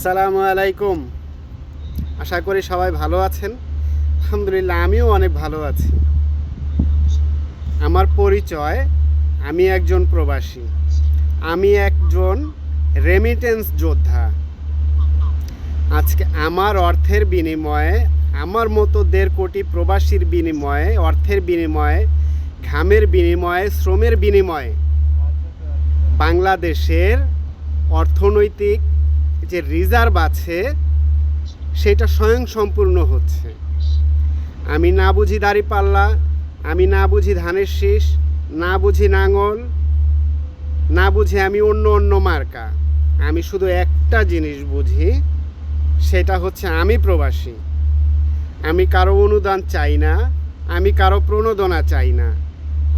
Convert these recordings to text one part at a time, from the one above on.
আসসালামু আলাইকুম। আশা করি সবাই ভালো আছেন। আলহামদুলিল্লাহ, আমিও অনেক ভালো আছি। আমার পরিচয়, আমি একজন প্রবাসী। আমি একজন রেমিটেন্স যোদ্ধা। আজকে আমার অর্থের বিনিময়ে, আমার মতো 1.5 কোটি প্রবাসীর বিনিময়ে, অর্থের বিনিময়ে, ঘামের বিনিময়ে, শ্রমের বিনিময়ে বাংলাদেশের অর্থনৈতিক যে রিজার্ভ আছে সেটা স্বয়ংসম্পূর্ণ হচ্ছে। আমি না বুঝি দাঁড়িপাল্লা, আমি না বুঝি ধানের শীষ, না বুঝি নাঙল, না বুঝি আমি অন্য মার্কা। আমি শুধু একটা জিনিস বুঝি, সেটা হচ্ছে আমি প্রবাসী। আমি কারো অনুদান চাই না, আমি কারো প্রণোদনা চাই না।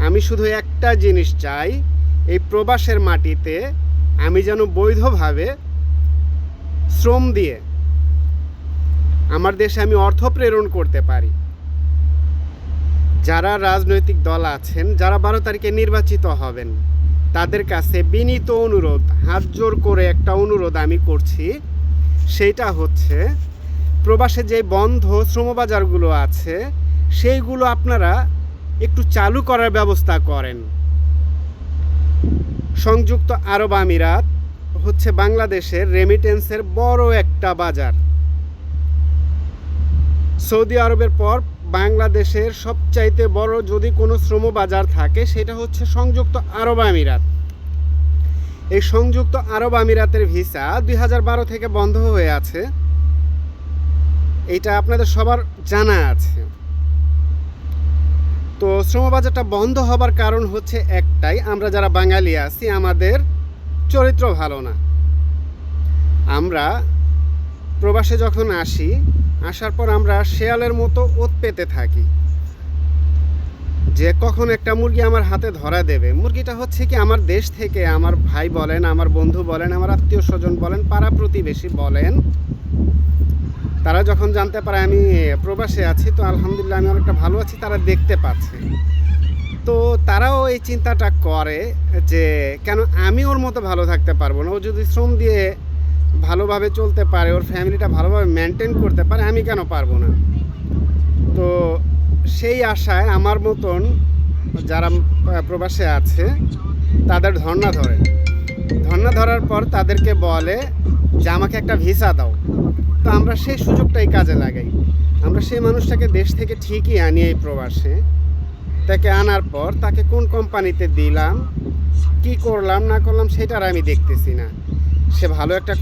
আমি শুধু একটা জিনিস চাই, এই প্রবাসের মাটিতে আমি যেন বৈধভাবে শ্রম দিয়ে আমার দেশে আমি অর্থ প্রেরণ করতে পারি। যারা রাজনৈতিক দল আছেন, যারা 12 তারিখে নির্বাচিত হবেন, তাদের কাছে বিনীত অনুরোধ, হাত জোর করে একটা অনুরোধ আমি করছি। সেইটা হচ্ছে, প্রবাসে যে বন্ধ শ্রমবাজারগুলো আছে সেইগুলো আপনারা একটু চালু করার ব্যবস্থা করেন। সংযুক্ত আরব আমিরাত হচ্ছে বাংলাদেশের রেমিটেন্সের বড় একটা বাজার। সৌদি আরবের পর বাংলাদেশের সবচাইতে বড় যদি কোনো শ্রম বাজার থাকে সেটা হচ্ছে সংযুক্ত আরব আমিরাত। এই সংযুক্ত আরব আমিরাতের ভিসা 2012 থেকে বন্ধ হয়ে আছে, এইটা আপনাদের সবার জানা আছে। তো শ্রমবাজারটা বন্ধ হবার কারণ হচ্ছে একটাই, আমরা যারা বাঙালি আছি আমাদের চরিত্র ভালো না। আমরা প্রবাসে যখন আসি, আসার পর আমরা শেয়ালের মতো ওত পেতে থাকি যে কখন একটা মুরগি আমার হাতে ধরা দেবে। মুরগিটা হচ্ছে কি, আমার দেশ থেকে আমার ভাই বলেন, আমার বন্ধু বলেন, আমার আত্মীয় স্বজন বলেন, পাড়া প্রতিবেশী বলেন, তারা যখন জানতে পারে আমি প্রবাসে আছি, তো আলহামদুলিল্লাহ আমি অনেকটা ভালো আছি, তারা দেখতে পাচ্ছে। তো তারাও এই চিন্তাটা করে যে কেন আমি ওর মতো ভালো থাকতে পারবো না? ও যদি শ্রম দিয়ে ভালোভাবে চলতে পারে, ওর ফ্যামিলিটা ভালোভাবে মেনটেন করতে পারে, আমি কেন পারবো না? তো সেই আশায় আমার মতন যারা প্রবাসে আছে তাদের ধর্ণা ধরার পর তাদেরকে বলে যে আমাকে একটা ভিসা দাও। তো আমরা সেই সুযোগটাই কাজে লাগাই। আমরা সেই মানুষটাকে দেশ থেকে ঠিকই আনি এই প্রবাসে। তাকে আনার পর তাকে কোন কোম্পানিতে দিলাম, কি করলাম না করলাম সেটার আমি দেখতেছি না। সে ভালো একটা